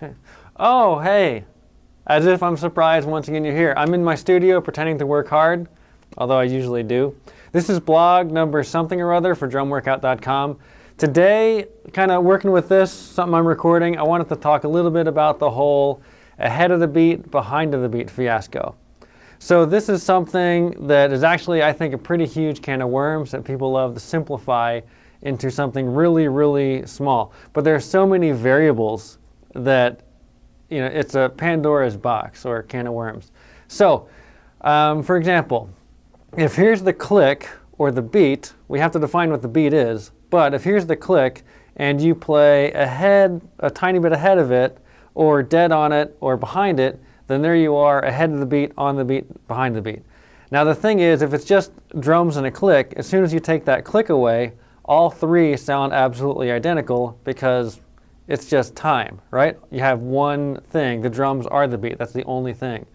Okay. Oh, hey. As if I'm surprised once again you're here. I'm in my studio pretending to work hard, although I usually do. This is blog number something or other for drumworkout.com. Today, kind of working with this, something I'm recording, I wanted to talk a little bit about the whole ahead of the beat, behind of the beat fiasco. So this is something that is actually, I think, a pretty huge can of worms that people love to simplify into something really, really small. But there are so many variables that, it's a Pandora's box or a can of worms. So, for example, if here's the click or the beat, we have to define what the beat is, but if here's the click and you play ahead, a tiny bit ahead of it, or dead on it, or behind it, then there you are, ahead of the beat, on the beat, behind the beat. Now the thing is, if it's just drums and a click, as soon as you take that click away, all three sound absolutely identical because it's just time, right? You have one thing, the drums are the beat, that's the only thing.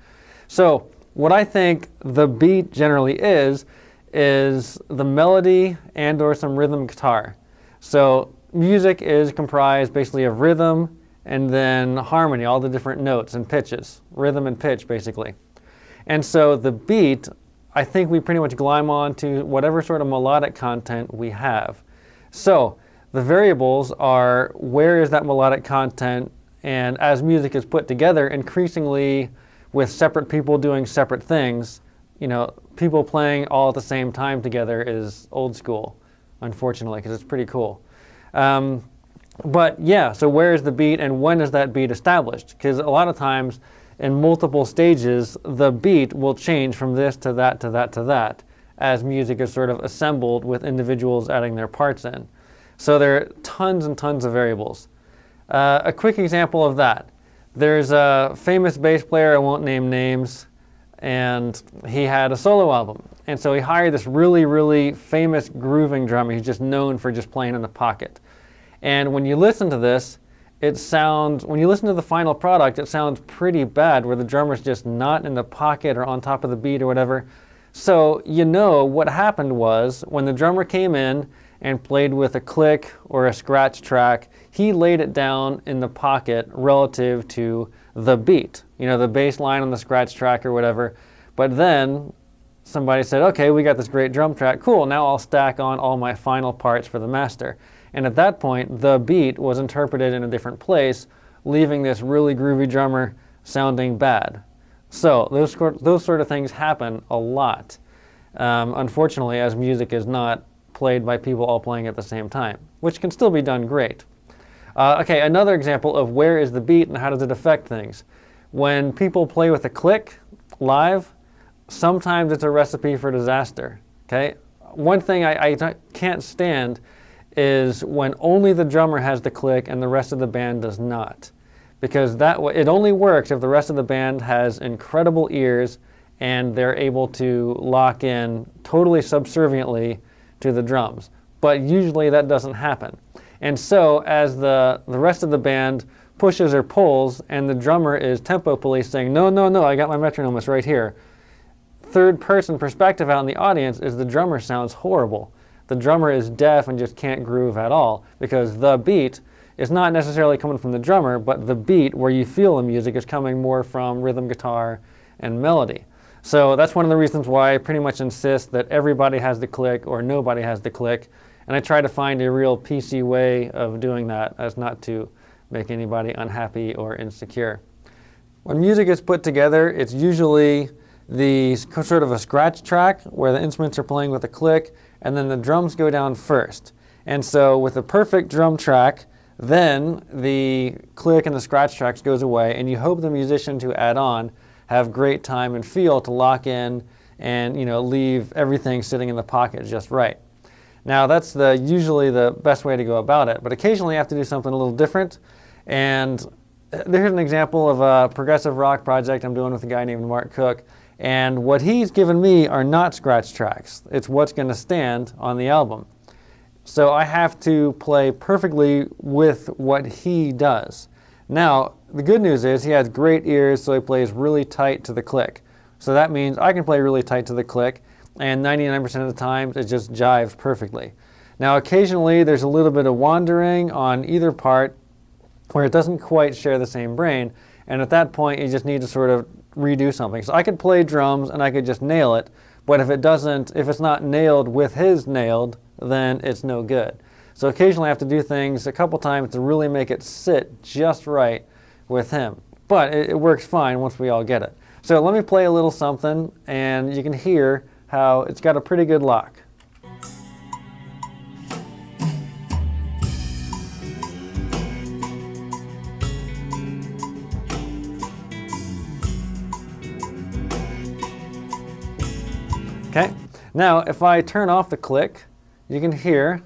So what I think the beat generally is the melody and or some rhythm guitar. So music is comprised basically of rhythm and then harmony, all the different notes and pitches, rhythm and pitch basically. And so the beat, I think we pretty much glom on to whatever sort of melodic content we have. So the variables are where is that melodic content, and as music is put together, increasingly with separate people doing separate things, people playing all at the same time together is old school, unfortunately, because it's pretty cool. But yeah, so where is the beat and when is that beat established? Because a lot of times in multiple stages, the beat will change from this to that to that to that as music is sort of assembled with individuals adding their parts in. So there are tons and tons of variables. A quick example of that. There's a famous bass player, I won't name names, and he had a solo album. And so he hired this really, really famous grooving drummer. He's just known for just playing in the pocket. And when you listen to this, when you listen to the final product, it sounds pretty bad where the drummer's just not in the pocket or on top of the beat or whatever. So what happened was when the drummer came in and played with a click or a scratch track, he laid it down in the pocket relative to the beat, the bass line on the scratch track or whatever. But then somebody said, okay, we got this great drum track, cool, now I'll stack on all my final parts for the master. And at that point, the beat was interpreted in a different place, leaving this really groovy drummer sounding bad. So those sort of things happen a lot, unfortunately, as music is not played by people all playing at the same time, which can still be done great. Okay, another example of where is the beat and how does it affect things. When people play with a click live, sometimes it's a recipe for disaster. Okay, one thing I can't stand is when only the drummer has the click and the rest of the band does not. Because it only works if the rest of the band has incredible ears and they're able to lock in totally subserviently to the drums. But usually that doesn't happen. And so as the rest of the band pushes or pulls and the drummer is tempo police saying, no, I got my metronome, it's right here. Third person perspective out in the audience is the drummer sounds horrible. The drummer is deaf and just can't groove at all because the beat is not necessarily coming from the drummer, but the beat where you feel the music is coming more from rhythm guitar and melody. So that's one of the reasons why I pretty much insist that everybody has the click or nobody has the click. And I try to find a real PC way of doing that as not to make anybody unhappy or insecure. When music is put together, it's usually the sort of a scratch track where the instruments are playing with a click and then the drums go down first. And so with a perfect drum track, then the click and the scratch tracks goes away and you hope the musician to add on have great time and feel to lock in and leave everything sitting in the pocket just right. Now that's usually the best way to go about it, but occasionally you have to do something a little different. And here's an example of a progressive rock project I'm doing with a guy named Mark Cook. And what he's given me are not scratch tracks. It's what's going to stand on the album. So I have to play perfectly with what he does. Now, the good news is he has great ears, so he plays really tight to the click. So that means I can play really tight to the click, and 99% of the time it just jives perfectly. Now, occasionally there's a little bit of wandering on either part, where it doesn't quite share the same brain, and at that point you just need to sort of redo something. So I could play drums and I could just nail it, but if it's not nailed with his nailed, then it's no good. So occasionally I have to do things a couple times to really make it sit just right with him. But it works fine once we all get it. So let me play a little something, and you can hear how it's got a pretty good lock. Okay, now if I turn off the click, you can hear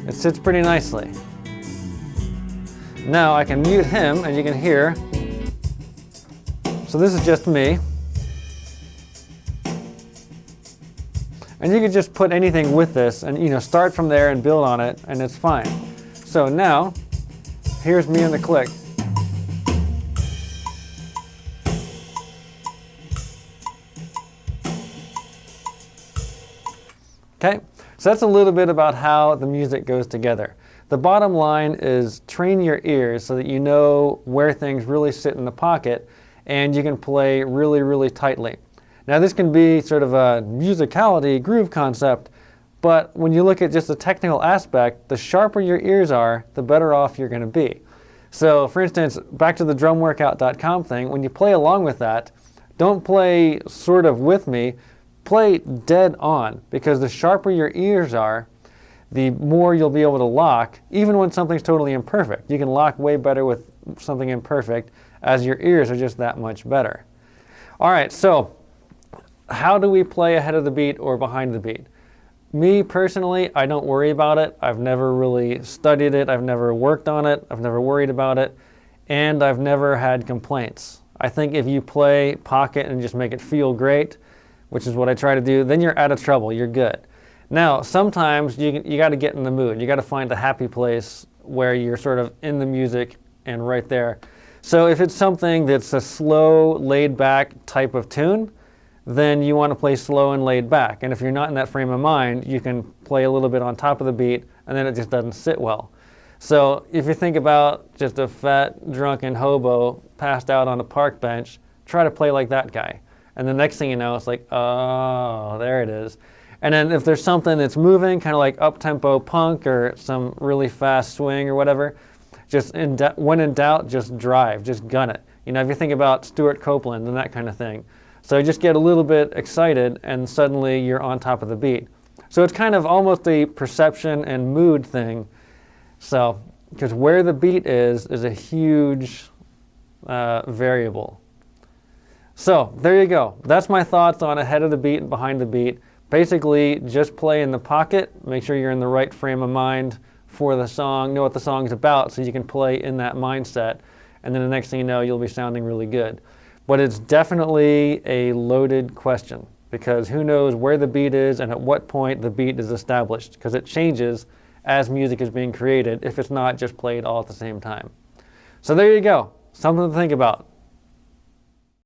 it sits pretty nicely. Now I can mute him and you can hear, so this is just me. And you can just put anything with this and start from there and build on it, and it's fine. So now, here's me on the click. Okay, so that's a little bit about how the music goes together. The bottom line is train your ears so that you know where things really sit in the pocket and you can play really, really tightly. Now this can be sort of a musicality groove concept, but when you look at just the technical aspect, the sharper your ears are, the better off you're going to be. So for instance, back to the drumworkout.com thing, when you play along with that, don't play sort of with me, play dead on, because the sharper your ears are, the more you'll be able to lock, even when something's totally imperfect. You can lock way better with something imperfect, as your ears are just that much better. All right, so how do we play ahead of the beat or behind the beat? Me personally, I don't worry about it. I've never really studied it. I've never worked on it. I've never worried about it. And I've never had complaints. I think if you play pocket and just make it feel great, which is what I try to do, then you're out of trouble. You're good. Now, sometimes you got to get in the mood. You got to find a happy place where you're sort of in the music and right there. So if it's something that's a slow, laid-back type of tune, then you want to play slow and laid back. And if you're not in that frame of mind, you can play a little bit on top of the beat, and then it just doesn't sit well. So if you think about just a fat, drunken hobo passed out on a park bench, try to play like that guy. And the next thing you know, it's like, oh, there it is. And then if there's something that's moving, kind of like up-tempo punk or some really fast swing or whatever, just when in doubt, just drive, just gun it. If you think about Stuart Copeland and that kind of thing. So just get a little bit excited and suddenly you're on top of the beat. So it's kind of almost a perception and mood thing. So, because where the beat is a huge variable. So there you go. That's my thoughts on ahead of the beat and behind the beat. Basically, just play in the pocket, make sure you're in the right frame of mind for the song, know what the song's about so you can play in that mindset, and then the next thing you know, you'll be sounding really good. But it's definitely a loaded question, because who knows where the beat is and at what point the beat is established, because it changes as music is being created if it's not just played all at the same time. So there you go, something to think about.